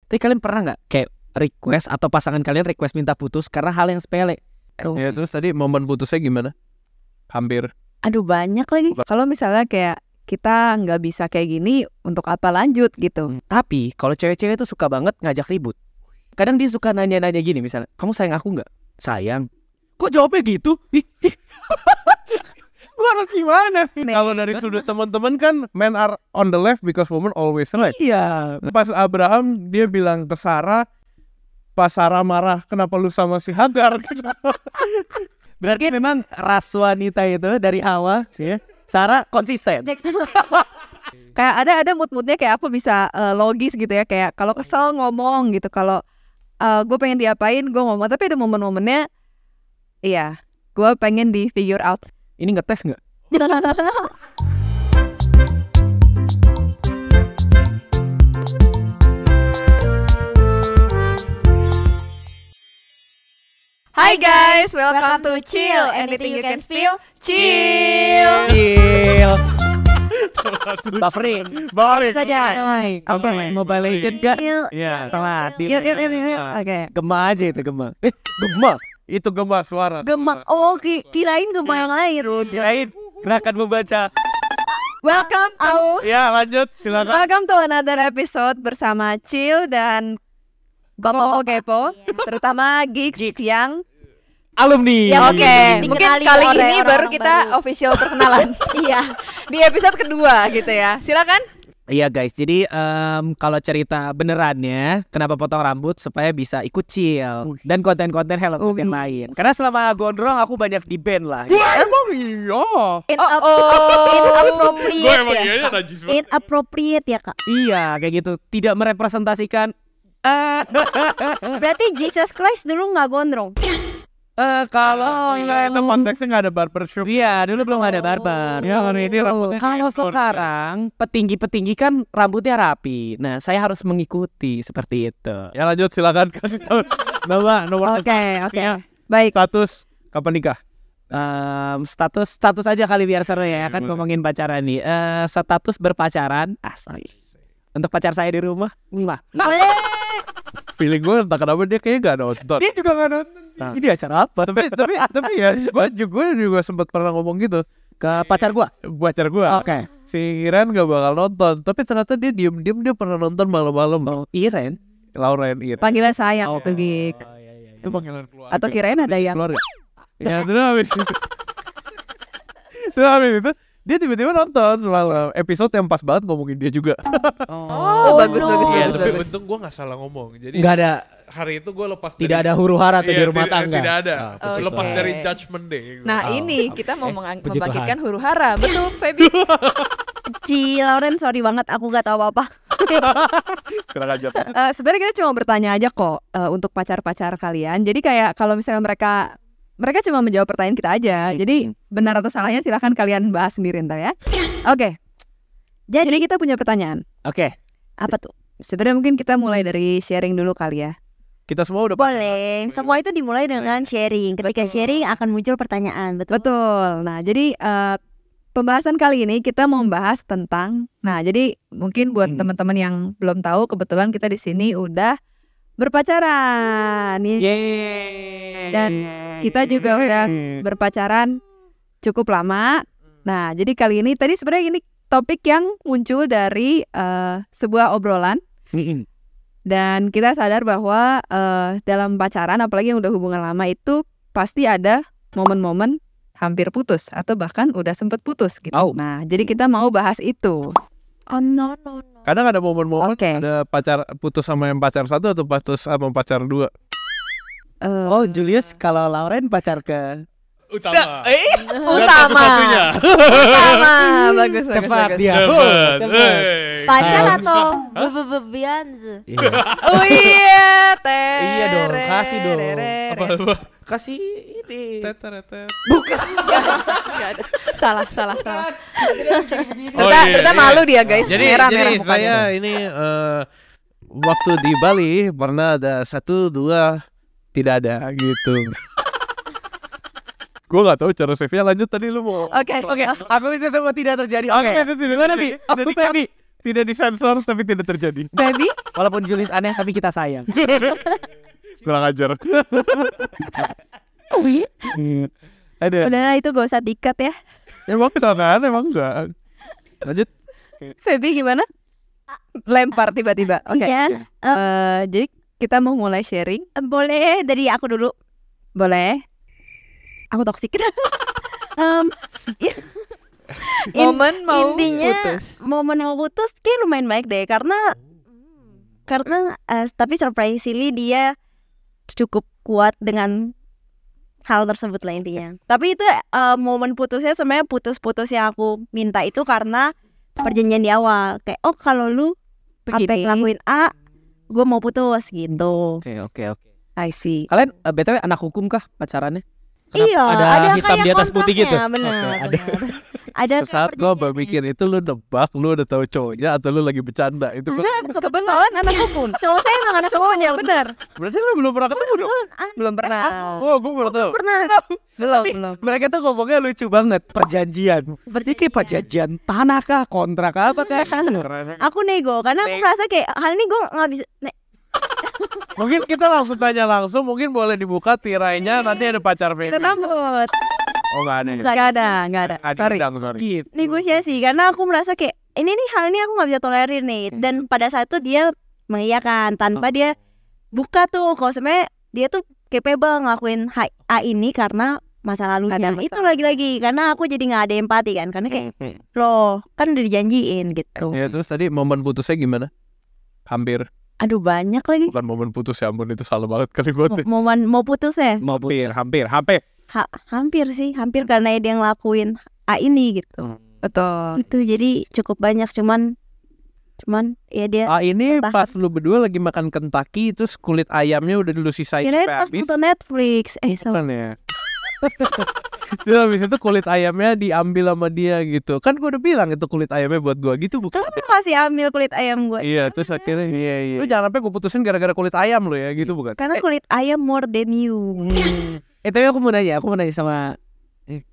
Tapi kalian pernah nggak kayak request atau pasangan kalian request minta putus karena hal yang sepele? Ya terus tadi momen putusnya gimana? Hampir. Aduh banyak lagi. Kalau misalnya kayak kita nggak bisa kayak gini, untuk apa lanjut gitu. Tapi kalau cewek-cewek tuh suka banget ngajak ribut. Kadang dia suka nanya-nanya gini, misalnya, kamu sayang aku nggak? Sayang. Kok jawabnya gitu? Gua harus gimana? Kalau dari sudut teman-teman kan, men are on the left because women always right. Iya. Pas Abraham dia bilang ke Sarah, pas Sarah marah, kenapa lu sama si Hagar? Berarti memang ras wanita itu dari Hawa, ya. Sarah konsisten. Kayak ada mood-moodnya kayak apa bisa logis gitu ya. Kayak kalau kesel ngomong gitu. Kalau gue pengen diapain gue ngomong. Tapi ada momen-momennya, iya, gue pengen di figure out. Ini ngetes nggak? Hai guys, welcome to Chill. Anything you can spill, chill. Chill. Buffering. Balik Saja. Oke, Mobile Legend kan? Iya. Telat. Oke. Gema aja itu gema. Gema. Itu gema suara. Gemak. Oh, kirain gemak yang lain. Kirain gerakan membaca. Welcome to Ya lanjut silakan. Welcome to another episode bersama Chill dan Gopo Kepo, terutama Geeks yang Alumni. ya oke. Mungkin dikenali kali oleh ini baru orang-orang kita baru. official perkenalan. Iya. Di episode kedua gitu ya. Silakan. Iya guys, jadi kalau cerita benerannya, kenapa potong rambut supaya bisa ikut chill dan konten-konten Hello Kitty yang lain. Karena selama gondrong aku banyak di band lah. Emang iya. Inappropriate ya. najis. Inappropriate ya kak. Iya, kayak gitu. Tidak merepresentasikan. Berarti Jesus Christ dulu nggak gondrong. Kalau Itu konteksnya nggak ada barbershop. iya dulu belum ada barber. Ya hari ini rambutnya. Kalau sekarang petinggi-petinggi kan rambutnya rapi. Nah, saya harus mengikuti seperti itu. Ya lanjut silakan kasih tahu nama nomor Oke. Baik. status kapan nikah. Status aja kali biar seru ya kan ngomongin pacaran nih. Status berpacaran asli. Untuk pacar saya di rumah, nah. Feeling gue entah kenapa dia kayaknya gak nonton. Dia juga nggak nonton. Nah. Ini acara apa? tapi ya gue juga sempat pernah ngomong gitu Ke pacar gua. pacar gue. Oke. Si Iren gak bakal nonton, tapi ternyata dia diem dia pernah nonton malam-malam. Oh, Iren. Lauren Iren. Panggilan sayang itu Geeks. Itu panggilan keluarga. Atau kirain ada yang keluarga. Ya terus habis itu dia tiba-tiba nonton malam episode yang pas banget ngomongin dia juga. Oh, bagus. Iya, tapi untung gue gak salah ngomong. Jadi Nggak ada, hari itu gue lepas tidak ada huru hara tuh di rumah tangga. Tidak ada. Oh, Lepas oke. dari judgment day. Nah, ini kita mau puji membangkitkan huru hara. Betul, Feby. Ci Lauren sorry banget aku nggak tahu apa-apa. Kurang ajar. Sebenarnya kita cuma bertanya aja kok untuk pacar-pacar kalian. Jadi kayak kalau misalnya mereka cuma menjawab pertanyaan kita aja. Jadi benar atau salahnya silahkan kalian bahas sendiri ntar ya. Oke. Jadi kita punya pertanyaan. Oke. Apa tuh? Sebenarnya mungkin kita mulai dari sharing dulu kali ya. Kita semua udah Boleh. Semua itu dimulai dengan sharing. Ketika sharing akan muncul pertanyaan. Betul. Betul. Nah, jadi pembahasan kali ini kita mau membahas tentang. Nah, jadi mungkin buat teman-teman yang belum tahu, kebetulan kita di sini udah berpacaran. Yeay. Dan kita juga udah berpacaran cukup lama. Nah, jadi kali ini tadi sebenarnya ini topik yang muncul dari sebuah obrolan. Dan kita sadar bahwa dalam pacaran, apalagi yang udah hubungan lama itu pasti ada momen-momen hampir putus atau bahkan udah sempet putus gitu. Oh. Nah, jadi kita mau bahas itu. Oh no. kadang ada momen-momen Oke. ada pacar putus sama yang pacar satu atau putus sama pacar dua. Oh, Julius kalau Lauren pacar ke Utama. Utama. Utama. Bagus. cepat bagus. dia. Cepat. Pacar atau bebianze? Oh iya, Iya dong, kasih dong. Apa? Kasih ini. Bukan. Salah. Oh, Kita malu dia guys. Jadi merah saya mukanya. ini waktu di Bali pernah ada 1, 2 tidak ada gitu. Gue gak tahu cara save-nya. Lanjut tadi lu mau. Oke. Aku itu semua tidak terjadi. Oke. Gimana Bi? Aku Feby. Tidak disensor tapi tidak terjadi. Baby, Walaupun Julius aneh tapi kita sayang. Kurang ajar. Ada. Udahlah itu gak usah dikat ya. Emang kenapa? Emang enggak. Lanjut. Baby gimana? Lempar tiba-tiba. Oke. Ya, Jadi kita mau mulai sharing. boleh dari aku dulu. Boleh. Aku toksik. Momen mau intinya putus. momen mau putus kayak lumayan baik deh karena tapi surprisingly dia cukup kuat dengan hal tersebut lah intinya. Tapi itu momen putusnya sebenarnya putus yang aku minta itu karena perjanjian di awal kayak kalau lu sampai Begini. ngelakuin A, gue mau putus gitu. Oke. I see. Kalian BTW anak hukum kah pacarannya? Iya, ada hitam kayak di atas putih gitu? kontraknya, benar. Oke, ada. Ada Saat gue berpikir itu lu nebak, lu udah tahu cowoknya atau lu lagi bercanda itu kan. Kebetulan anak hukum. cowok saya emang anak Cowoknya benar. Berarti lu belum pernah ketemu dong. Belum pernah. Oh, gue baru tahu. pernah. Belum. Mereka tuh ngomongnya lucu banget, perjanjian. Berarti kayak perjanjian tanah kah, kontrak apa kayak Aku nego karena aku merasa kayak hal ini gue nggak bisa. Mungkin kita langsung tanya langsung, mungkin boleh dibuka tirainya nanti ada pacar Kita Feby. sambut. Oh enggak ada. Nggak ada. Sorry. Sorry. gitu. Negosiasi karena aku merasa kayak ini nih hal ini aku nggak bisa tolerir nih. Dan pada saat itu dia mengiyakan tanpa dia buka tuh kalau sebenarnya dia tuh capable ngelakuin A ini karena masa lalunya. Ada masalah. Itu lagi-lagi karena aku jadi nggak ada empati kan karena kayak loh kan udah dijanjiin gitu. Ya terus tadi momen putusnya gimana? Hampir. Aduh banyak lagi. Bukan momen putus ya ampun itu salah banget kali buat. Momen mau putus ya? Mau putus. Hampir. Hampir sih, hampir karena dia ngelakuin A ini gitu. Betul. Itu jadi cukup banyak cuman ya dia Ini Entah. pas lu berdua lagi makan Kentucky terus kulit ayamnya udah lu sisain kirain sampai pas habis. nonton Netflix. Bukan ya. Terus habis itu kulit ayamnya diambil sama dia gitu. Kan gua udah bilang itu kulit ayamnya buat gua gitu bukan. Kenapa masih ambil kulit ayam gue? Iya, terus akhirnya lu jangan sampai gua putusin gara-gara kulit ayam lu ya gitu bukan. Karena kulit ayam more than you. Tapi aku mau nanya sama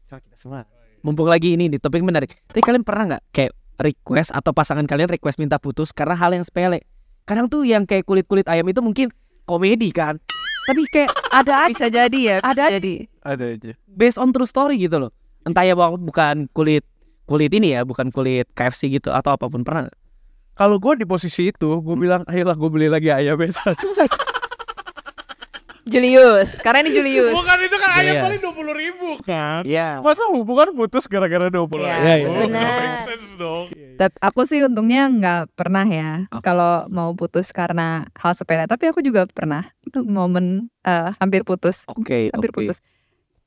sama kita semua. Mumpung lagi ini nih topik menarik. Tapi kalian pernah nggak kayak request atau pasangan kalian request minta putus karena hal yang sepele? Kadang tuh yang kayak kulit ayam itu mungkin komedi kan. Tapi kayak ada Bisa jadi ya. Ada. Jadi. Ada aja. based on true story gitu loh. Entah ya bukan kulit ini ya, bukan kulit KFC gitu atau apapun, pernah nggak? Kalau gue di posisi itu, gue bilang, ayolah gue beli lagi ayam besar. Julius. Karena ini Julius. Bukan itu kan ayam Yes. paling 20.000 kan. Iya. Masa hubungan putus gara-gara 20 Iya, ayam? iya. Nggak Benar. make sense dong. Tapi aku sih untungnya nggak pernah ya kalau mau putus karena hal sepele. Tapi aku juga pernah momen hampir putus. Oke. Hampir putus.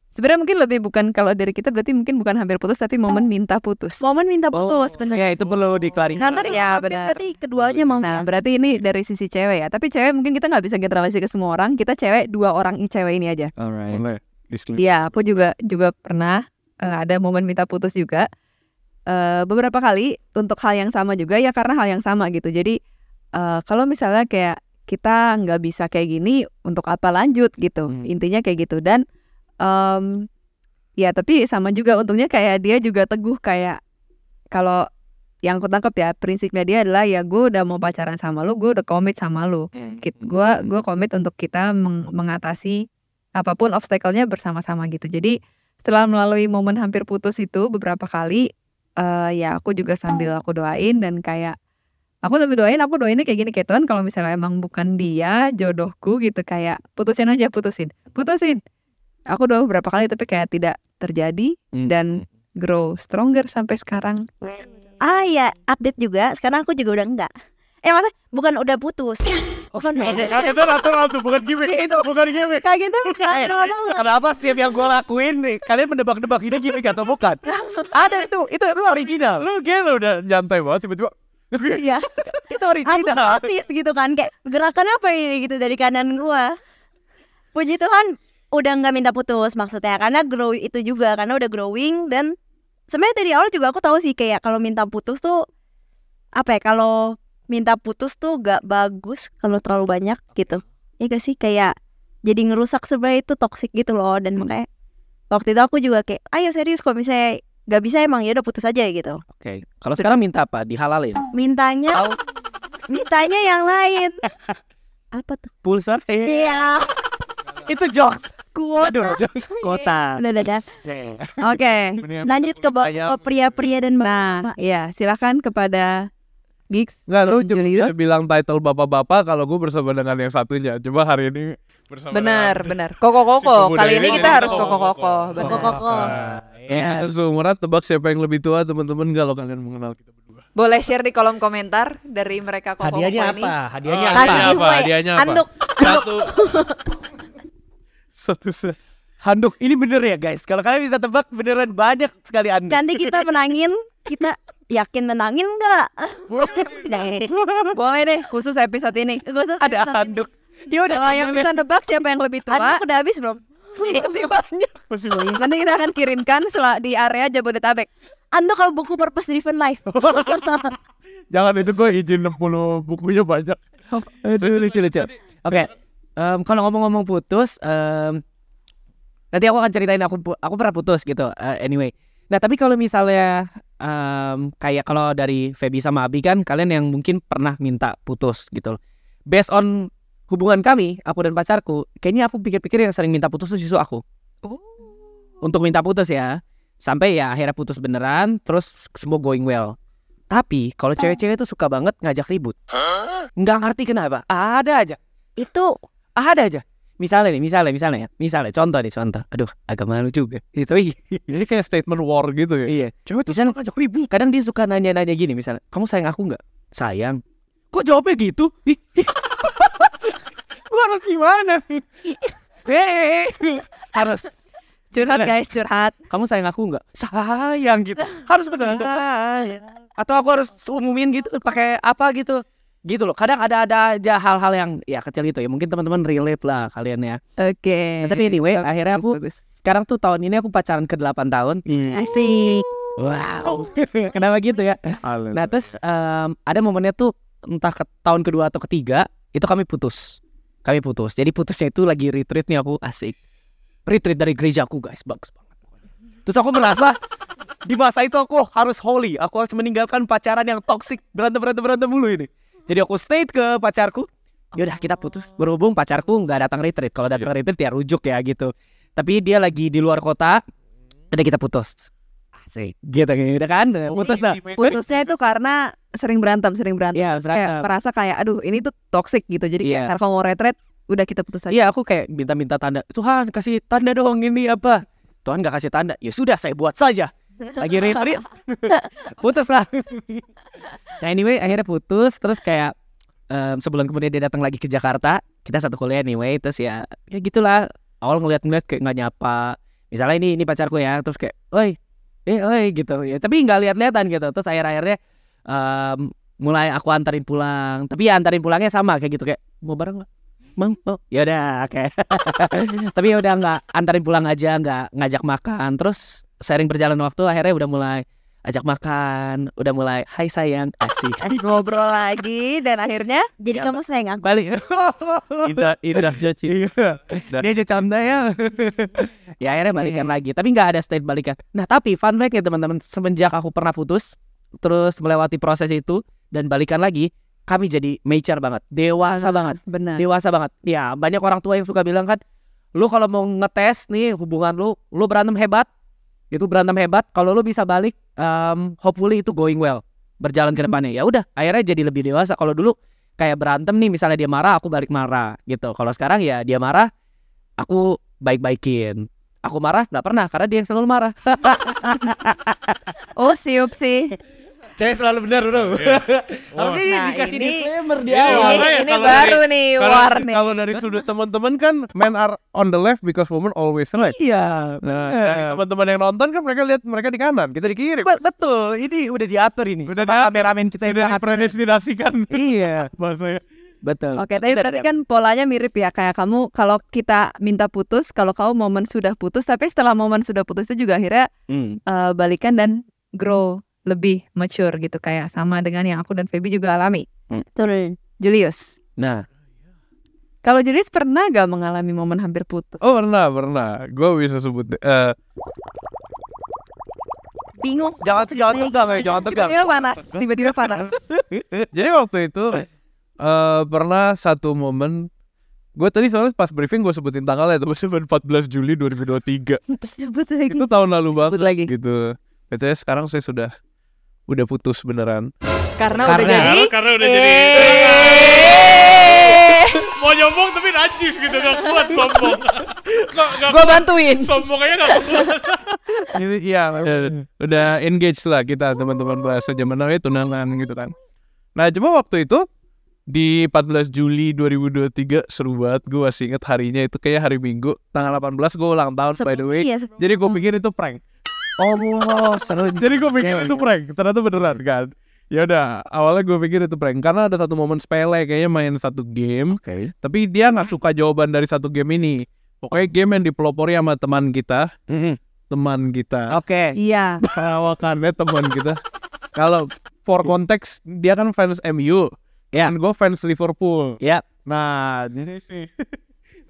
Sebenarnya mungkin lebih bukan kalau dari kita berarti mungkin bukan hampir putus tapi momen minta putus. Momen minta putus bener. Ya itu perlu diklarifikasi. Karena Ya, hampir benar. berarti keduanya mau. Nah berarti ini dari sisi cewek ya. Tapi cewek mungkin kita nggak bisa generalisasi ke semua orang. Kita cewek 2 orang cewek ini aja. Alright. Boleh. Iya, aku juga pernah ada momen minta putus juga. Beberapa kali untuk hal yang sama juga ya karena hal yang sama gitu. Jadi kalau misalnya kayak kita nggak bisa kayak gini, untuk apa lanjut gitu. Intinya kayak gitu dan ya tapi sama juga untungnya kayak dia juga teguh kayak kalau yang aku tangkap ya prinsipnya dia adalah ya gue udah mau pacaran sama lu, gue udah komit sama lu. Gue komit untuk kita mengatasi apapun obstacle-nya bersama-sama gitu. Jadi setelah melalui momen hampir putus itu beberapa kali ya aku juga sambil aku doain dan kayak aku doainnya kayak gini, kayak Tuhan kalau misalnya emang bukan dia jodohku gitu kayak putusin. Aku doa beberapa kali tapi kayak tidak terjadi dan grow stronger sampai sekarang. Ya update juga. Sekarang aku juga udah enggak. Maksudnya bukan udah putus. Bukan Itu ratu bukan gimmick. Itu bukan gimmick. kayak gitu. Kenapa setiap yang gue lakuin nih, kalian mendebak-debak ini gimmick atau bukan? Ada itu original. Lu kayak lu udah nyantai banget tiba-tiba. Iya. Itu Aku original. notice gitu kan kayak gerakan apa ini gitu dari kanan gua. Puji Tuhan udah nggak minta putus maksudnya karena grow itu juga karena udah growing dan sebenarnya dari awal juga aku tahu sih kayak kalau minta putus tuh apa ya, kalau minta putus tuh gak bagus kalau terlalu banyak gitu. Ya gak sih kayak jadi ngerusak sebenarnya itu toxic gitu loh dan makanya waktu itu aku juga kayak ayo serius kalau misalnya gak bisa emang ya udah putus aja gitu. Oke. Kalau sekarang minta apa? Dihalalin. Mintanya yang lain. Apa tuh? Pulsa? Iya. Itu jokes. Kuota. Kota. Udah. Oke. Lanjut ke pria-pria dan Nah, iya, silakan kepada Gigs. Nggak, lu dan Julius. bilang title bapak-bapak kalau gue bersama dengan yang satunya. Coba hari ini bersama Benar. Koko. Si pemuda Kali ini ini kita jadi harus koko. Benar. Koko. Ya. seumuran tebak siapa yang lebih tua teman-teman kalau kalian mengenal kita berdua. Boleh share di kolom komentar dari mereka koko Hadiahnya ini. apa? Hadiahnya Kasih apa? giveaway. Hadiahnya apa? Anduk. Satu Handuk. Ini bener ya guys. Kalau kalian bisa tebak beneran banyak sekali handuk. Nanti kita menangin. Kita yakin menangin nggak? Boleh deh, khusus episode ini. Ada handuk. Ya udah. Kalau yang bisa tebak siapa yang lebih tua, Anduk udah habis belum? Masih banyak. nanti kita akan kirimkan di area Jabodetabek. Anduk kalau buku Purpose Driven Life. Jangan, itu gue izin 60 bukunya banyak. Aduh, lucu. Oke. Kalau ngomong-ngomong putus, nanti aku akan ceritain aku pernah putus gitu. Anyway. Nah, tapi kalau misalnya kayak kalau dari Feby sama Abi kan kalian yang mungkin pernah minta putus gitu loh. Based on hubungan kami, aku dan pacarku, kayaknya aku pikir-pikir yang sering minta putus tuh justru aku. Untuk minta putus ya. Sampai ya akhirnya putus beneran, terus semua going well. Tapi kalau cewek-cewek tuh suka banget ngajak ribut. Nggak ngerti kenapa. Ada aja. Itu Ada aja. Misalnya contoh. Aduh, agak malu juga. Itu Ini kayak statement war gitu ya. iya. Cewek tuh misalnya ngajak ribut. Kadang dia suka nanya-nanya gini, misalnya, kamu sayang aku nggak? Sayang. Kok jawabnya gitu? Gua harus gimana? Harus. Curhat Misalnya, guys, curhat. kamu sayang aku nggak? Sayang gitu. Harus begitu. Atau aku harus umumin gitu pakai apa gitu. Gitu loh. Kadang ada aja hal-hal yang ya kecil itu ya. Mungkin teman-teman relate lah kalian ya. Oke. Nah, tapi anyway, Bagus, akhirnya aku bagus. sekarang tuh tahun ini aku pacaran ke 8 tahun. asik. Wow. Kenapa gitu ya? Nah, terus ada momennya tuh entah ke tahun kedua atau ketiga itu kami putus. Jadi putusnya itu lagi retreat nih, aku asik. Retreat dari gerejaku guys, bagus banget. Terus aku merasa di masa itu aku harus holy, aku harus meninggalkan pacaran yang toksik, berantem mulu ini. Jadi aku stay ke pacarku. Yaudah kita putus. Berhubung pacarku nggak datang retreat. Kalau datang retreat ya rujuk ya gitu. Tapi dia lagi di luar kota. Udah kita putus. Asik. Gitu udah kan. Putus dah. Putusnya itu karena sering berantem. Iya, Terus kayak merasa kayak aduh ini tuh toxic gitu. Jadi kayak Iya. karena mau retret udah kita putus aja. Iya, aku kayak minta tanda. Tuhan kasih tanda dong ini apa. Tuhan nggak kasih tanda. Ya sudah saya buat saja. Lagi retreat. Putus lah. Nah anyway akhirnya putus. Terus kayak sebulan kemudian dia datang lagi ke Jakarta. Kita satu kuliah anyway. Terus ya gitulah. Awal ngeliat kayak nggak nyapa. Misalnya ini pacarku ya. Terus kayak oi gitu ya. Tapi nggak lihat-lihatan gitu. Terus akhir-akhirnya mulai aku antarin pulang. Tapi ya antarin pulangnya sama kayak gitu. Kayak mau bareng nggak? Mau? Ya udah kayak. Tapi ya udah nggak antarin pulang aja, nggak ngajak makan. Terus sering berjalan waktu akhirnya udah mulai ajak makan, udah mulai hai sayang, asik. Ngobrol lagi dan akhirnya Jadi kamu sayang aku. Balik. Indahnya Ci. Dia aja canda ya. Ya akhirnya balikan lagi. Tapi nggak ada state balikan. Nah tapi fun fact ya teman-teman, semenjak aku pernah putus, terus melewati proses itu dan balikan lagi, kami jadi mature banget, dewasa banget. benar. Dewasa banget. Ya banyak orang tua yang suka bilang kan, lu kalau mau ngetes nih hubungan lu berantem hebat. Itu berantem hebat, kalau lu bisa balik, hopefully itu going well, berjalan ke depannya. Ya udah, akhirnya jadi lebih dewasa. Kalau dulu kayak berantem nih, misalnya dia marah, aku balik marah gitu. Kalau sekarang ya dia marah, aku baik-baikin. Aku marah nggak pernah, karena dia yang selalu marah. Oh siup sih. Cewek selalu benar bro. Harusnya Nah, dikasih ini- disclaimer Iya, dia. makanya Ini kalau baru nih warning. Kalau dari sudut teman-teman kan men are on the left because women always right. Iya. Nah, dari teman-teman yang nonton kan mereka lihat mereka di kanan, kita di kiri. Betul, ini udah diatur ini. Udah Sama diatur. kameramen kita yang Sudah sangat dipredestinasikan Iya, bahasanya. betul. Oke, tapi berarti kan polanya mirip ya, kayak kamu kalau kita minta putus, kalau kamu momen sudah putus, tapi setelah momen sudah putus itu juga akhirnya balikan dan grow lebih mature gitu, kayak sama dengan yang aku dan Feby juga alami. Betul. Julius, Nah, kalau Julius pernah gak mengalami momen hampir putus? Oh pernah. Gue bisa sebut bingung. Jangan tegang ya, jangan tegang. Tiba-tiba panas. Jadi waktu itu pernah satu momen gue tadi soalnya pas briefing gue sebutin tanggalnya itu 14 Juli 2023. Sebut lagi. Itu tahun lalu banget Sebut lagi. gitu. Betulnya sekarang saya udah putus beneran. Karena udah jadi. Karena udah jadi. Mau nyombong tapi najis gitu, gak kuat sombong. Gue bantuin. Sombong aja gak kuat. Ini iya, udah engage lah kita teman-teman bahasa zaman now itu tunangan gitu kan. Nah cuma waktu itu di 14 Juli 2023 seru banget, gue masih inget harinya itu kayak hari Minggu tanggal 18 gue ulang tahun by the way. Iya, Jadi gue pikir itu prank. Oh, seru. Jadi gue pikir itu prank, ternyata beneran kan. Ya udah, awalnya gue pikir itu prank karena ada satu momen sepele kayaknya main satu game. Oke. Tapi dia nggak suka jawaban dari satu game ini. Pokoknya game yang dipelopori sama teman kita. Teman kita. Oke. Iya. Kawakannya teman kita. Kalau for konteks dia kan fans MU. Ya. Dan gue fans Liverpool. Ya. Nah, jadi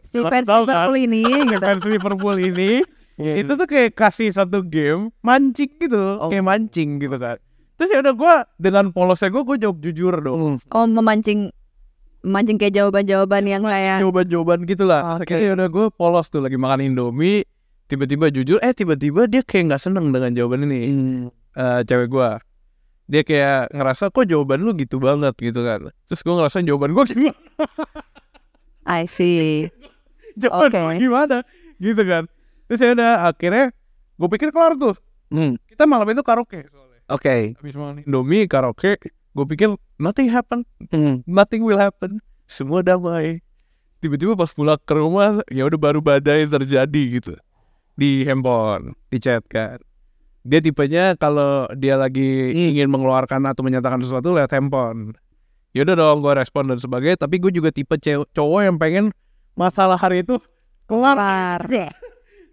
Si fans Tahu kan? Liverpool ini gitu. fans Liverpool ini itu tuh kayak kasih satu game mancing gitu, kayak mancing gitu kan. Terus ya udah gue dengan polosnya gue jawab jujur dong. Oh, memancing kayak jawaban-jawaban yang kayak Jawaban-jawaban gitu lah. Oke. Akhirnya ya udah gue polos tuh lagi makan Indomie, tiba-tiba jujur, tiba-tiba dia kayak nggak seneng dengan jawaban ini. Cewek gue, dia kayak ngerasa kok jawaban lu gitu banget gitu kan. Terus gue ngerasa jawaban gue gimana? I see. Jawaban Oke. gue gimana? Gitu kan. Terus ya udah akhirnya gue pikir kelar tuh. Kita malam itu karaoke soalnya. Oke. Habis makan Indomie karaoke, gue pikir nothing happen, nothing will happen, semua damai. Tiba-tiba pas pulang ke rumah, ya udah baru badai terjadi gitu di handphone, di chat kan. Dia tipenya kalau dia lagi ingin mengeluarkan atau menyatakan sesuatu lewat handphone. Ya udah dong, gue respon dan sebagainya. Tapi gue juga tipe cowok yang pengen masalah hari itu kelar.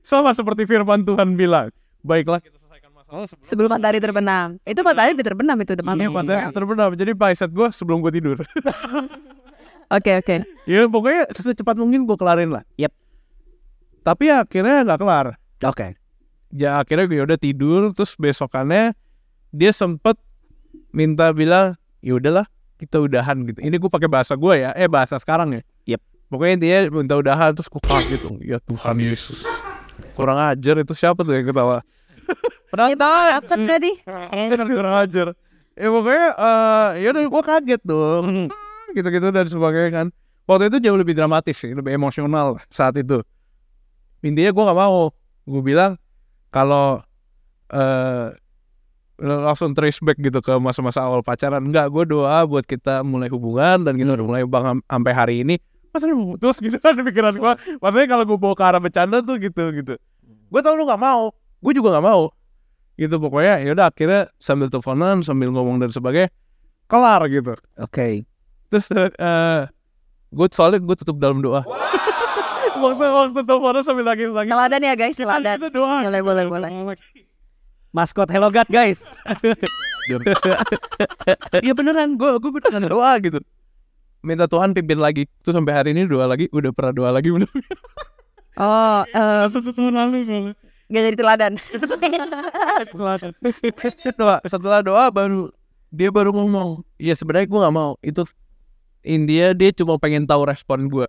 Sama seperti firman Tuhan bilang, baiklah kita selesaikan masalah Sebelum matahari terbenam. Itu matahari udah terbenam itu udah malam. matahari terbenam. Jadi mindset gue sebelum gue tidur. Oke. Ya pokoknya secepat mungkin gue kelarin lah. Yep. Tapi akhirnya nggak kelar. Oke. Ya akhirnya gue udah tidur. Terus besokannya dia sempet minta bilang, ya udahlah kita udahan gitu. Ini gue pakai bahasa gue ya. Bahasa sekarang ya. Yep. Pokoknya dia minta udahan. Terus gue kaget dong. Ya Tuhan Yesus. Kurang ajar itu siapa tuh yang ketawa? Apa berarti? Kurang ajar. Pokoknya ya udah gue kaget dong. Gitu-gitu dan sebagainya kan. Waktu itu jauh lebih dramatis sih, lebih emosional saat itu. Intinya gue gak mau. Gue bilang kalau langsung trace back gitu ke masa-masa awal pacaran. Enggak, gue doa buat kita mulai hubungan dan kita udah mulai sampai hari ini. Masa lu putus gitu kan di pikiran gue. Maksudnya kalau gue bawa ke arah bercanda tuh gitu. Gue tau lu gak mau, gue juga gak mau. Gitu pokoknya ya udah akhirnya sambil teleponan, sambil ngomong dan sebagainya, kelar gitu. Oke. Terus gue soalnya gue tutup dalam doa. waktu teleponan sambil nangis. Teladan ya guys, teladan. Kita doa. Boleh. Maskot Hello God guys. Iya beneran, gue beneran doa gitu. Minta Tuhan pimpin lagi. Terus sampai hari ini doa lagi, udah pernah doa lagi belum? Oh, Satu tahun lalu soalnya. gak jadi teladan. Setelah doa dia baru ngomong, iya sebenarnya gue nggak mau. Itu India, dia cuma pengen tahu respon gue.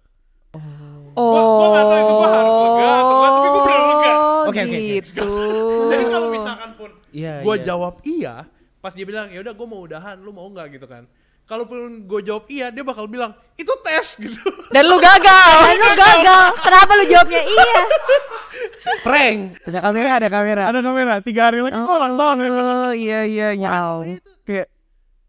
Gue nggak tahu itu gue harus lega atau enggak, tapi gue bener lega. Oke. Gitu. Jadi kalau misalkan pun Iya. gue jawab iya, pas dia bilang ya udah gue mau udahan, lu mau nggak gitu kan? Kalaupun gue jawab iya, dia bakal bilang itu tes gitu. Dan lu gagal. Kenapa lu jawabnya iya? Prank. Ada kamera. Ada kamera 3 hari lagi gue ulang tahun. Oh iya. Kayak,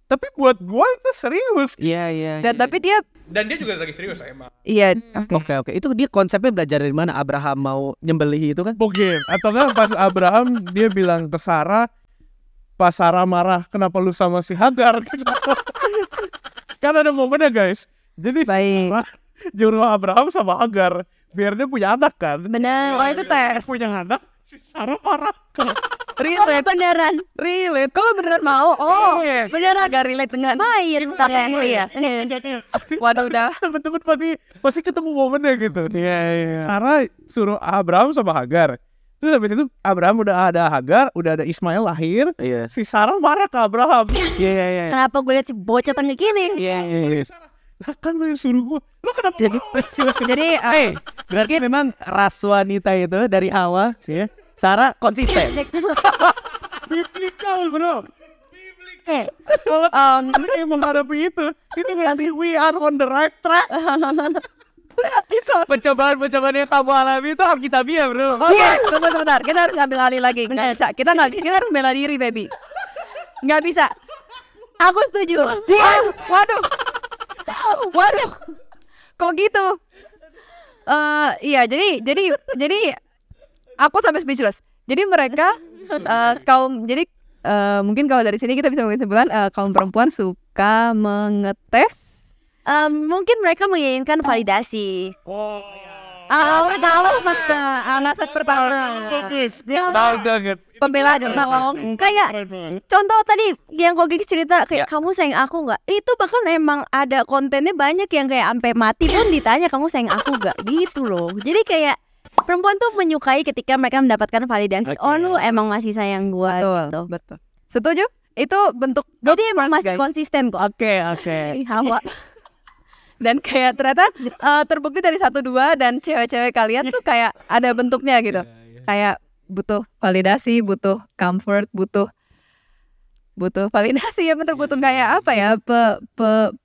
tapi buat gue itu serius. Iya. Dan tapi dia Dan dia juga lagi serius emang. iya, Oke. Itu dia konsepnya belajar dari mana? Abraham mau nyembelih itu kan? Mungkin. Atau enggak pas Abraham dia bilang ke Sarah, pas Sarah marah, kenapa lu sama si Hagar? Kan ada momennya guys. Jadi Baik. Sarah nyuruh Abraham sama Hagar biar dia punya anak kan. Bener. Oh itu tes. Punya anak, si Sarah marah. Relate. Beneran. Relate. Kalau beneran mau. Oh, beneran agak relate dengan Main. Iya. Waduh udah. Temen-temen pasti ketemu momennya gitu. Sarah suruh Abraham sama Hagar Terus habis itu Abraham udah ada Hagar, udah ada Ismail lahir. Iya. Si Sarah marah ke Abraham. Iya. Kenapa gue liat si bocah tengik ini? Iya. Lah kan lu yang suruh gue. Lu kenapa? Jadi Berarti memang ras wanita itu dari Hawa, ya. Sarah konsisten. Biblical bro. Kalau kita menghadapi itu berarti we are on the right track. Pencobaan yang kamu alami itu Alkitabiah, bro. Oke, tunggu sebentar. Kita harus ambil alih lagi. Nggak bisa. Kita harus bela diri, baby. Nggak bisa. Aku setuju. Waduh. Kok gitu? Iya, jadi aku sampai speechless. Jadi mereka mungkin kalau dari sini kita bisa menyimpulkan kaum perempuan suka mengetes. Mungkin mereka menginginkan validasi. Alasan pertama. Tahu banget. Pembelaan Kayak contoh tadi yang Kogi cerita kayak kamu sayang aku nggak? Itu bahkan emang ada kontennya banyak yang kayak sampai mati pun ditanya kamu sayang aku nggak gitu loh. Jadi kayak perempuan tuh menyukai ketika mereka mendapatkan validasi. Oh lu emang masih sayang gua. Gitu. Betul. Setuju? Itu bentuk. Jadi emang masih guys. konsisten kok. Oke. Hawa. Dan kayak ternyata terbukti dari 1-2 dan cewek-cewek kalian tuh kayak ada bentuknya gitu. Kayak butuh validasi, butuh comfort, butuh validasi ya bener, butuh kayak apa ya,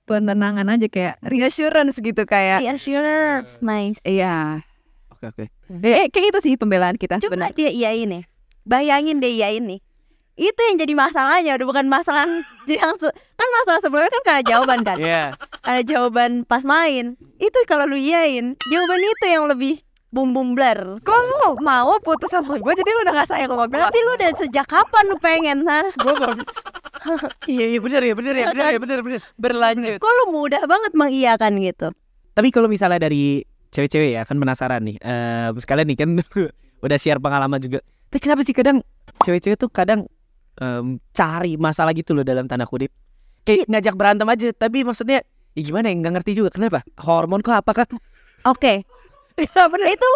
penenangan aja, kayak reassurance gitu kayak. Reassurance, nice. Iya. Oke. Kayak itu sih pembelaan kita. Coba Benar. dia iyain ya. Bayangin dia iyain nih. Itu yang jadi masalahnya, udah bukan masalah yang kan masalah sebelumnya kan karena jawaban kan. Iya. Karena jawaban pas main. Itu kalau lu iyain, jawaban itu yang lebih bum blar. Kok lu mau putus sama gue jadi lu udah gak sayang sama gue? Berarti lu udah sejak kapan lu pengen, ha? Iya benar ya. Berlanjut. Kok lu mudah banget mengiyakan gitu? Tapi kalau misalnya dari cewek-cewek ya kan penasaran nih. Sekalian nih kan udah share pengalaman juga. Tapi kenapa sih kadang cewek-cewek tuh kadang cari masalah gitu loh dalam tanda kutip. Kayak ngajak berantem aja, tapi maksudnya ya gimana ya, nggak ngerti juga kenapa. Hormon kok apakah? Oke. Ya bener itu.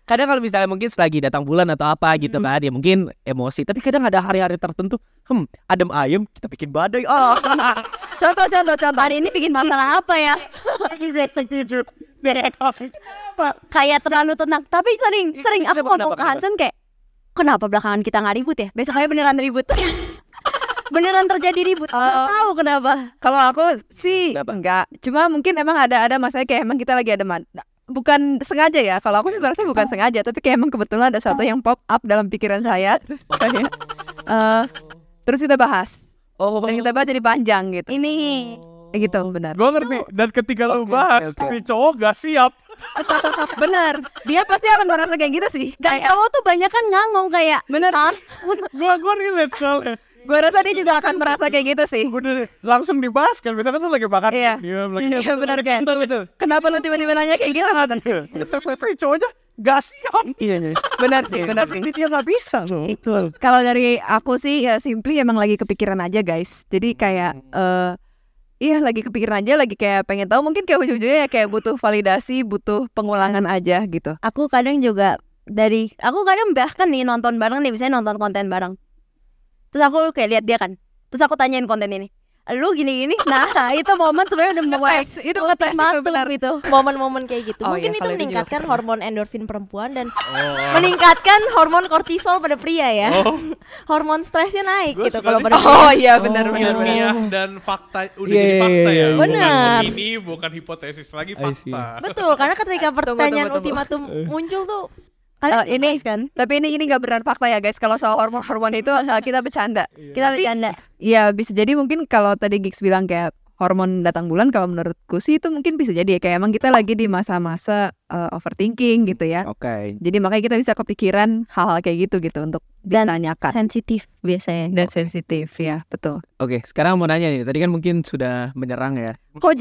Kadang kalau misalnya mungkin selagi datang bulan atau apa gitu kan, ya mungkin emosi. Tapi kadang ada hari-hari tertentu, adem ayem kita bikin badai. Contoh. Hari ini bikin masalah apa ya? Kayak terlalu tenang. Tapi sering aku ngomong ke Hansen kayak, kenapa belakangan kita nggak ribut ya? Besoknya beneran ribut. Beneran terjadi ribut. Nggak tahu kenapa. Kalau aku sih enggak. Cuma mungkin emang ada masalah kayak emang kita lagi ada bukan sengaja ya. Kalau aku sih merasa bukan sengaja, tapi kayak emang kebetulan ada sesuatu yang pop up dalam pikiran saya. Terus kita bahas. Dan kita bahas jadi panjang gitu. Ini Gitu, benar. Gue ngerti. Dan ketika lu bahas, si cowok gak siap. Bener. Dia pasti akan merasa kayak gitu sih. dan cowok tuh banyak kan ngangong kayak Bener. Gue relate soalnya. Gue rasa dia juga akan merasa kayak gitu sih. Bener, langsung dibahas kan. Biasanya kan lu lagi makan. Iya. Iya, benar kayak. Kenapa lu tiba-tiba nanya kayak gitu? Si cowoknya gak siap. Benar sih. Dia gak bisa loh. Kalau dari aku sih ya simply emang lagi kepikiran aja guys. Jadi kayak iya lagi kepikiran aja, lagi kayak pengen tahu, mungkin kayak ujung-ujungnya ya kayak butuh validasi, butuh pengulangan aja gitu. aku kadang juga aku kadang bahkan nih nonton bareng nih, misalnya nonton konten bareng. Terus aku kayak lihat dia kan. Terus aku tanyain konten ini. Lu gini-gini. Nah, itu momen sebenarnya udah mulai Itu ngetes mantap itu. Momen-momen kayak gitu. Oh, Mungkin iya, itu kalau itu meningkatkan hormon endorfin perempuan dan meningkatkan hormon kortisol pada pria ya. Hormon stresnya naik gitu kalau pada pria. Oh iya benar. Ilmiah dan fakta udah jadi fakta ya. Benar. Bukan ini bukan hipotesis lagi, fakta. Betul, karena ketika pertanyaan tunggu. ultimatum muncul tuh Ini kan, tapi ini nggak benar fakta ya guys. Kalau soal hormon itu kita bercanda. kita bercanda. Ya bisa jadi mungkin kalau tadi Gigs bilang kayak hormon datang bulan, kalau menurutku sih itu mungkin bisa jadi ya kayak emang kita lagi di masa-masa overthinking gitu ya. Oke. Jadi makanya kita bisa kepikiran hal-hal kayak gitu untuk ditanyakan. Sensitif biasanya. Dan sensitif ya, betul. Oke, sekarang mau nanya nih. Tadi kan mungkin sudah menyerang ya. Kok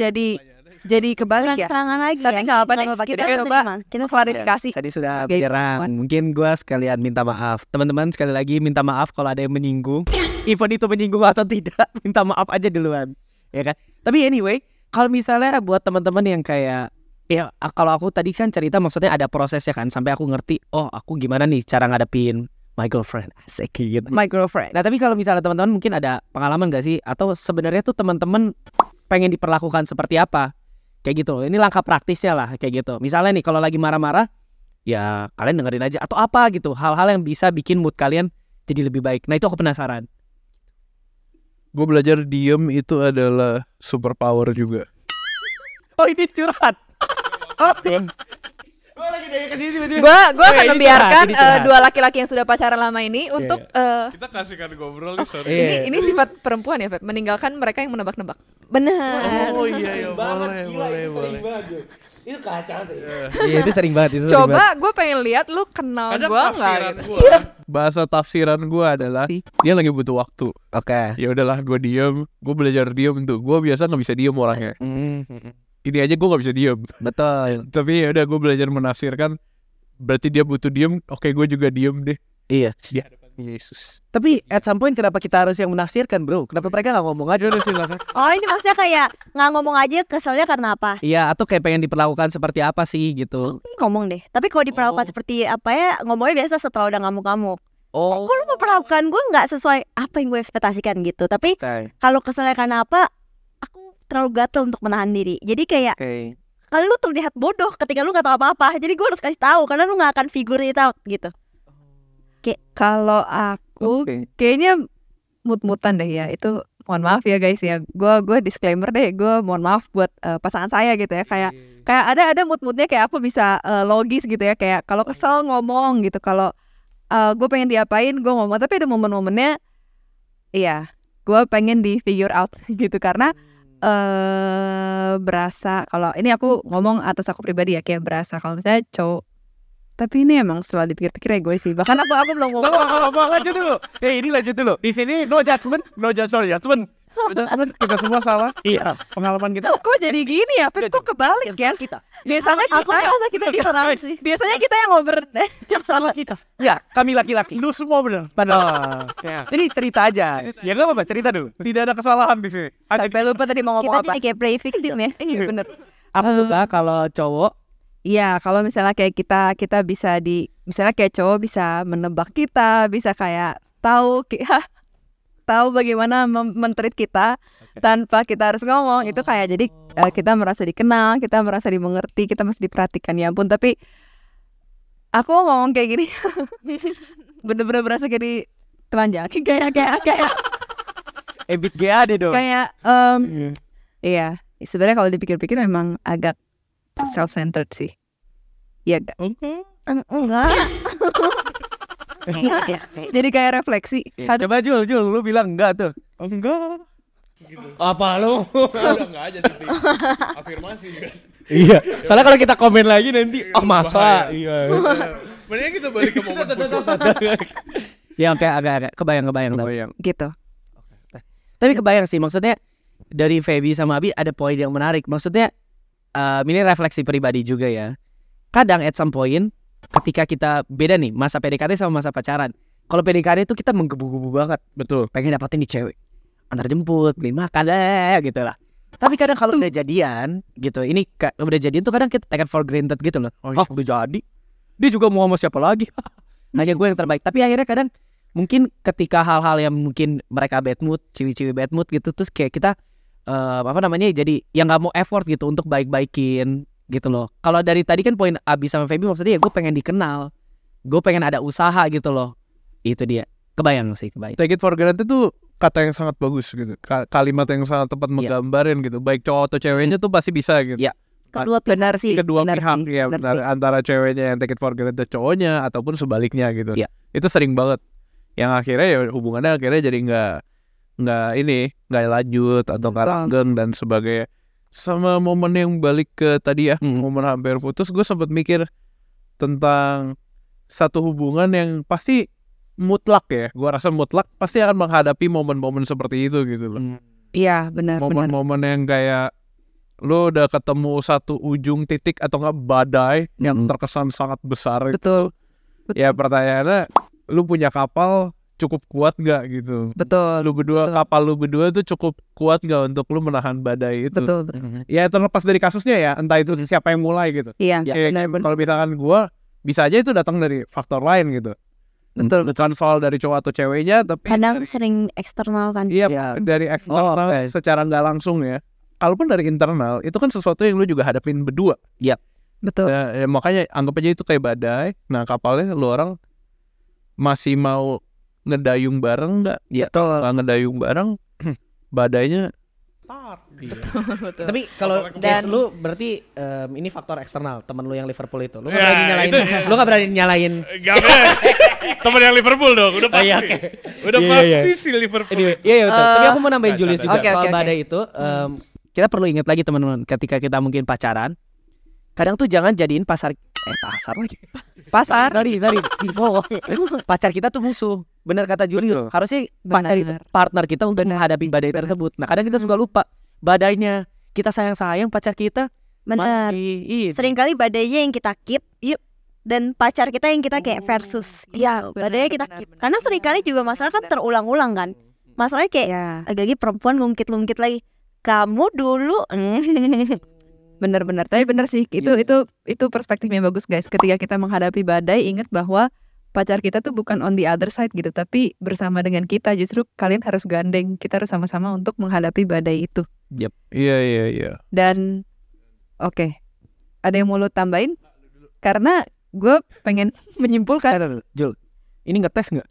jadi kebalik ya? Serangan lagi Tapi ya. nggak apa-apa deh, Nggak kita apa-apa. coba kita klarifikasi. Tadi sudah sebagai menyerang. perempuan. Mungkin gue sekalian minta maaf. Teman-teman sekali lagi minta maaf kalau ada yang menyinggung. Even itu menyinggung atau tidak, minta maaf aja duluan. Ya kan? Tapi anyway, kalau misalnya buat teman-teman yang kayak Ya, kalau aku tadi kan cerita maksudnya ada prosesnya kan sampai aku ngerti, oh aku gimana nih cara ngadepin my girlfriend, asik gitu. My girlfriend. Nah tapi kalau misalnya teman-teman mungkin ada pengalaman gak sih, atau sebenarnya tuh teman-teman pengen diperlakukan seperti apa, kayak gitu. Ini langkah praktisnya lah kayak gitu. Misalnya nih kalau lagi marah-marah, ya kalian dengerin aja atau apa gitu, hal-hal yang bisa bikin mood kalian jadi lebih baik. Nah itu aku penasaran. Gue belajar diem itu adalah superpower juga. Oh ini curhat. Oh, gue lagi dari kesini tiba-tiba. Gue akan ini membiarkan curhat, ini curhat. dua laki-laki yang sudah pacaran lama ini untuk Kita kasihkan ngobrol nih, sorry. Iya. ini sifat perempuan ya, Feb, meninggalkan mereka yang menebak-nebak. Bener. Oh iya, boleh. Itu kacau sih. Iya itu sering banget itu. Coba gue pengen lihat lu kenal Kadang gue nggak tafsiran gitu. gue. Bahasa tafsiran gue adalah dia lagi butuh waktu. Oke. Ya udahlah, gue diem, gue belajar diem tuh. Gue biasa nggak bisa diem orangnya. Ini aja gue nggak bisa diem. Betul. Tapi ya udah, gue belajar menafsirkan. Berarti dia butuh diem. Oke, gue juga diem deh Iya. di hadapan Yesus. Tapi at some point kenapa kita harus yang menafsirkan, bro? Kenapa mereka nggak ngomong aja? Udah silakan. Oh ini maksudnya kayak nggak ngomong aja, keselnya karena apa? Iya, atau kayak pengen diperlakukan seperti apa sih gitu? Ngomong deh. Tapi kalau diperlakukan seperti apa ya, ngomongnya biasa setelah udah ngamuk-ngamuk. Oh. Kok lu memperlakukan gue nggak sesuai apa yang gue ekspektasikan gitu. Tapi Oke. kalau keselnya karena apa, aku terlalu gatel untuk menahan diri. Jadi kayak Oke. kalau lu terlihat bodoh ketika lu nggak tahu apa-apa. Jadi gue harus kasih tahu karena lu nggak akan figure it out gitu. Kalau aku Oke. kayaknya mut-mutan deh ya. Itu mohon maaf ya guys ya. Gue disclaimer deh. Gue mohon maaf buat pasangan saya gitu ya. Kayak ada mood-moodnya kayak aku bisa logis gitu ya. Kayak kalau kesel ngomong gitu. Kalau gue pengen diapain gue ngomong. Tapi ada momen-momennya, iya, gue pengen di figure out gitu karena berasa kalau ini aku ngomong atas aku pribadi ya, kayak berasa kalau misalnya cowok. Tapi ini emang setelah dipikir-pikir egois sih. Bahkan aku belum ngomong. Lanjut dulu. Ini lanjut dulu. Di sini no judgment. Udah, kan kita semua salah. Iya. Pengalaman kita. Kok jadi gini ya? Kok kebalik ya? Kita. Biasanya Aku merasa kita diserang sih. biasanya kita yang ngobrol deh. Yang salah kita. Ya, kami laki-laki. Lu semua benar. Padahal. Jadi cerita aja. Ya nggak apa-apa, cerita dulu. Tidak ada kesalahan di sini. Sampai lupa tadi mau Kita ngomong apa. jadi kayak play victim ya. Iya bener. Aku suka kalau cowok. Iya, kalau misalnya kayak kita bisa misalnya kayak cowok bisa menebak kita, bisa kayak tahu tahu bagaimana men-treat kita tanpa kita harus ngomong. Itu kayak jadi kita merasa dikenal, kita merasa dimengerti, kita masih diperhatikan. Ya ampun, tapi aku ngomong kayak gini bener-bener berasa kayak ditelanjaki kayak Ebit GAD dong. kayak iya, sebenarnya kalau dipikir-pikir emang agak self-centered sih. Iya gak? Enggak. Jadi kayak refleksi. Coba Jul, lu bilang enggak tuh. Enggak. Apa lu? Udah enggak aja nanti. Afirmasi juga. Iya. Soalnya kalau kita komen lagi nanti, Bahaya. Iya. Mendingan kita balik ke momen putus. Ya kayak agak kebayang. gitu. Tapi kebayang sih, maksudnya dari Feby sama Abi ada poin yang menarik. Maksudnya ini refleksi pribadi juga ya. Kadang at some point ketika kita beda nih masa PDKT sama masa pacaran. Kalau PDKT itu kita menggebu-gebu banget, Betul. pengen dapatin nih cewek, antar jemput, beli makan gitu lah. Tapi kadang kalau udah jadian gitu, ini udah jadian tuh kadang kita take it for granted gitu loh. Oh udah jadi, dia juga mau sama siapa lagi? Hanya gue yang terbaik. Tapi akhirnya kadang mungkin ketika hal-hal yang mungkin mereka bad mood, ciwi-ciwi bad mood gitu, terus kayak kita jadi yang nggak mau effort gitu untuk baik-baikin gitu loh. Kalau dari tadi kan poin Abi sama Feby maksudnya ya gue pengen dikenal, gue pengen ada usaha gitu loh. Itu dia, kebayang. Take it for granted tuh kata yang sangat bagus gitu. Kalimat yang sangat tepat menggambarin gitu. Baik cowok atau ceweknya tuh pasti bisa gitu. Iya. Kedua benar sih. Kedua benar pihak sih, ya benar benar, sih. antara ceweknya yang take it for granted cowoknya ataupun sebaliknya gitu. Iya. Itu sering banget. Yang akhirnya ya hubungannya akhirnya jadi nggak lanjut atau nggak langgeng dan sebagainya. Sama momen yang balik ke tadi ya, momen hampir putus, gue sempat mikir tentang satu hubungan yang pasti mutlak ya. Gue rasa mutlak pasti akan menghadapi momen-momen seperti itu gitu loh. Iya, benar. Momen-momen yang kayak lo udah ketemu satu ujung titik atau nggak badai yang terkesan sangat besar. Betul. Ya pertanyaannya, lu punya kapal cukup kuat gak gitu. Betul. Lu berdua, betul. kapal lu berdua tuh cukup kuat gak untuk lu menahan badai itu. Betul. Ya terlepas dari kasusnya ya, entah itu siapa yang mulai gitu. Iya, Kayak benar. kalau misalkan gua bisa aja itu datang dari faktor lain gitu. Betul. Bukan soal dari cowok atau ceweknya, tapi Kadang dari, sering eksternal kan. iya Ya. dari eksternal oke. secara nggak langsung ya. Kalaupun dari internal itu kan sesuatu yang lu juga hadapin berdua. Betul. Ya, makanya anggap aja itu kayak badai. Nah kapalnya lu orang masih mau ngedayung bareng nggak? Betul. Kalau ngedayung bareng, badainya Tapi kalau Dan- case lu berarti ini faktor eksternal teman lu yang Liverpool itu. Lu nggak Ya, berani nyalain. itu- Lu nggak berani nyalain. Gak temen yang Liverpool dong, udah Oh, pasti. iya, oke. Udah Iya, pasti iya. si Liverpool. Anyway, iya betul. Tapi aku mau nambahin Nggak, Julius canda. juga Oke, soal oke, oke. badai itu. Kita perlu ingat lagi teman-teman, ketika kita mungkin pacaran, kadang tuh jangan jadiin pasar lagi. Pasar. Sorry. Oh, pacar kita tuh musuh. Benar kata Julius. Harusnya pacar itu Benar. partner kita untuk Benar menghadapi sih, badai benar. tersebut. Nah, kadang kita suka lupa badainya. Kita sayang-sayang pacar kita. Benar. Iya. Seringkali badainya yang kita keep, yuk, dan pacar kita yang kita kayak versus. Iya, benar, badainya kita benar, keep. benar, Karena benar, seringkali juga masalah kan benar. terulang-ulang kan. Masalahnya kayak Ya, lagi perempuan ngungkit-ngungkit lagi. Kamu dulu benar-benar. Tapi benar sih, itu perspektifnya bagus guys. Ketika kita menghadapi badai, ingat bahwa pacar kita tuh bukan on the other side gitu, tapi bersama dengan kita. Justru kalian harus gandeng. Kita harus sama-sama untuk menghadapi badai itu. iya. Dan oke, ada yang mau lu tambahin? Karena gue pengen menyimpulkan. Jul, ini ngetes nggak?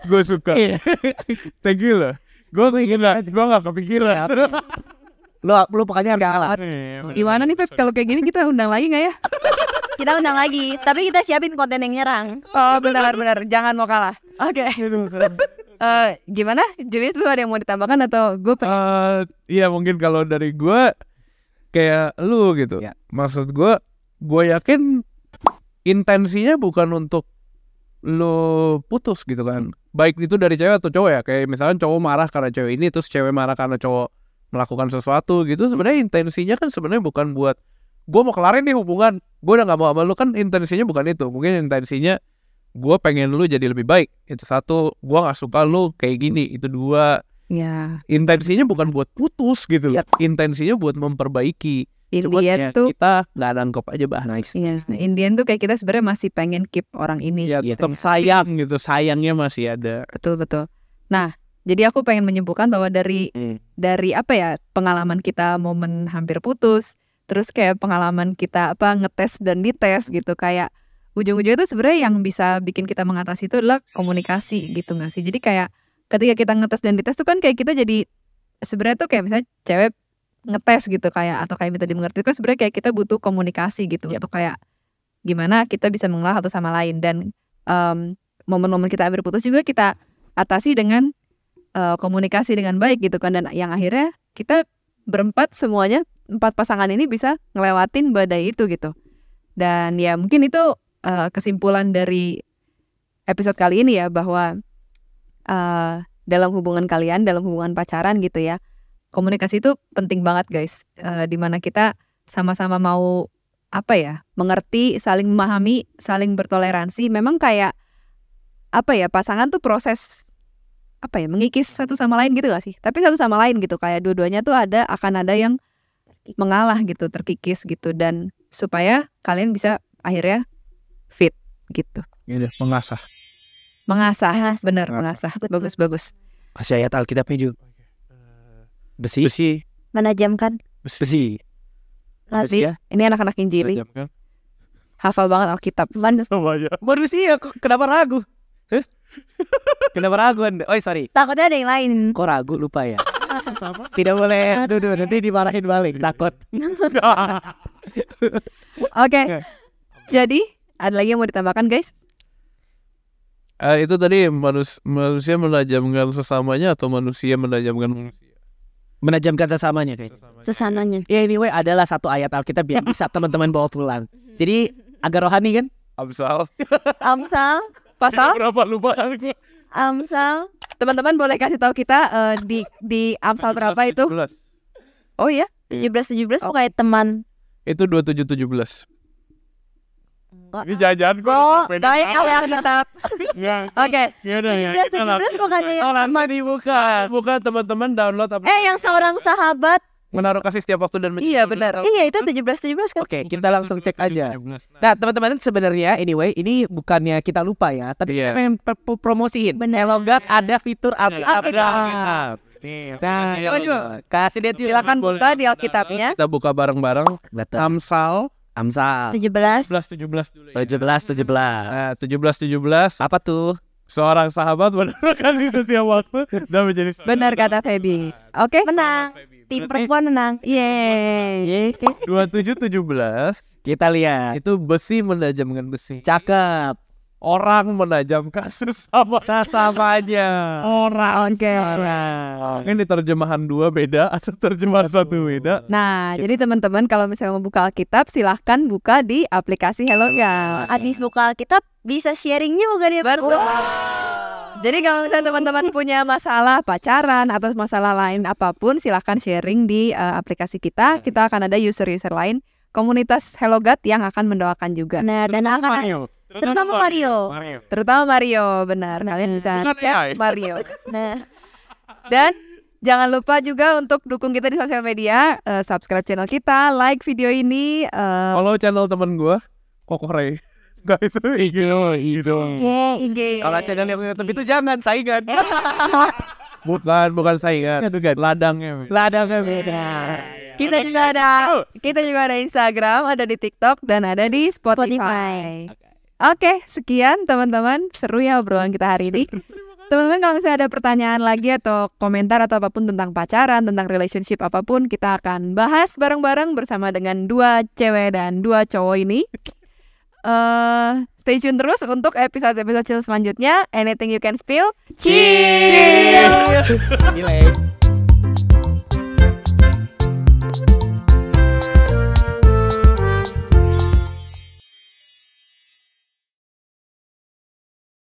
Gue suka. Thank you lah. Gue nggak kepikiran. Lu pokoknya harus kalah. Gimana nih Pep, kalau kayak gini kita undang lagi nggak ya? kita undang lagi. Tapi kita siapin konten yang nyerang. Oh benar-benar, jangan mau kalah. Oke. Gimana? Julius, lu ada yang mau ditambahkan atau gue pengen? Iya mungkin kalau dari gue kayak lu gitu. Ya. Maksud gue yakin intensinya bukan untuk lu putus gitu kan. Baik itu dari cewek atau cowok ya. Kayak misalkan cowok marah karena cewek ini, terus cewek marah karena cowok melakukan sesuatu gitu. Sebenarnya intensinya kan sebenarnya bukan buat gue mau kelarin nih hubungan, gue udah gak mau sama lu, kan intensinya bukan itu. Mungkin intensinya gue pengen lu jadi lebih baik. Itu satu. Gue gak suka lu kayak gini. Itu dua. Ya, Intensinya bukan buat putus gitu loh. Yap. Intensinya buat memperbaiki. Cuman Indian ya tuh, kita nggak nangkep aja bah. ya, Indian tuh kayak kita sebenarnya masih pengen keep orang ini. Ya gitu tetap sayang gitu. Sayangnya masih ada. Betul. Nah, jadi aku pengen menyimpulkan bahwa dari apa ya, pengalaman kita momen hampir putus, terus kayak pengalaman kita ngetes dan dites gitu, kayak ujung-ujungnya itu sebenarnya yang bisa bikin kita mengatasi itu adalah komunikasi gitu nggak sih? Jadi kayak ketika kita ngetes dan dites tuh kan kayak kita jadi sebenarnya tuh kayak misalnya cewek ngetes gitu kayak atau kayak minta dimengerti, kan sebenarnya kayak kita butuh komunikasi gitu untuk kayak gimana kita bisa mengenal satu sama lain. Dan momen-momen kita hampir putus juga kita atasi dengan komunikasi dengan baik gitu kan, dan yang akhirnya kita berempat semuanya 4 pasangan ini bisa ngelewatin badai itu gitu. Dan ya mungkin itu kesimpulan dari episode kali ini ya, bahwa dalam hubungan kalian, dalam hubungan pacaran gitu ya, komunikasi itu penting banget guys. Dimana kita sama-sama mau mengerti, saling memahami, saling bertoleransi. Memang kayak pasangan tuh proses mengikis satu sama lain gitu gak sih? Tapi satu sama lain gitu, kayak dua-duanya tuh akan ada yang mengalah gitu, terkikis gitu, dan supaya kalian bisa akhirnya fit gitu. Ini Mengasah, benar, mengasah. Bagus. Kasih ayat Alkitabnya Jul. Besi. Menajamkan. Besi. Latih. ya? Ini anak-anak Injili hafal banget Alkitab. Manusia kenapa ragu? Kenapa ragu Anda? Oh sorry. Takutnya ada yang lain. Kok ragu, lupa ya? Tidak boleh duduk, nanti dimarahin balik. Takut. Oke. Jadi ada lagi yang mau ditambahkan guys? Itu tadi manusia menajamkan sesamanya atau manusia menajamkan manusia? Menajamkan sesamanya kayaknya. Sesamanya. Ya anyway adalah satu ayat Alkitab yang bisa teman-teman bawa pulang. Jadi agak rohani kan? Amsal. Amsal. Pasal? Berapa lupa? Amsal. Teman-teman boleh kasih tahu kita di Amsal berapa itu? 17. Oh iya, 17 pokoknya teman. Itu 27-17. Enggak. Ini jajan kok. Oh, baik kalian tetap. Oke. Ya udah ya. 17 bukannya yang Langsung dibuka. Buka teman-teman download apa? yang seorang sahabat. Menaruh kasih setiap waktu dan Iya benar. Iya itu 17 kan. Oke, kita langsung cek aja. Nah, teman-teman sebenarnya anyway, ini bukannya kita lupa ya, tapi Iya. kita pengen promosiin. Hellogat ada fitur Alkitab. Nah, coba kasih dia tuh. Silakan buka di Alkitabnya. Kita buka bareng-bareng. Betul. Amsal Amsal 17. 17 dulu ya. 17. Nah, 17 Apa tuh? seorang sahabat menaruh kasih setiap waktu dan menjadi saudara. Benar kata Feby. Oke. Menang. Tim perempuan menang. Yeay. 27-17 Kita lihat. itu besi menajamkan besi. Cakep. Orang menajamkan sesama. Sesamanya. Orang. Oke. Mungkin di terjemahan 2 beda atau terjemahan 1 beda. Nah, jadi teman-teman kalau misalnya mau buka Alkitab silahkan buka di aplikasi HelloGat. Abis buka Alkitab bisa sharing juga dia. Betul. Jadi kalau misalnya teman-teman punya masalah pacaran atau masalah lain apapun silahkan sharing di aplikasi kita. Kita akan ada user-user lain komunitas HelloGat yang akan mendoakan juga. Nah, dan akan terutama Mario. Terutama Mario, benar. Kalian bisa Bukan chat AI. Mario. Nah, Dan jangan lupa juga untuk dukung kita di sosial media, subscribe channel kita, like video ini. Follow channel temen gue, Koko Ray. Enggak itu IG. Kalau channel yang YouTube itu jangan saingan. bukan saingan. Ladangnya. Ladangnya beda. Kita juga ada Instagram, ada di TikTok dan ada di Spotify. Oke, sekian teman-teman. Seru ya obrolan kita hari ini. Teman-teman kalau misalnya ada pertanyaan lagi atau komentar atau apapun tentang pacaran, tentang relationship apapun, kita akan bahas bareng-bareng bersama dengan 2 cewek dan 2 cowok ini. Stay tune terus untuk episode-episode selanjutnya. Anything you can spill. Cheers! Gila.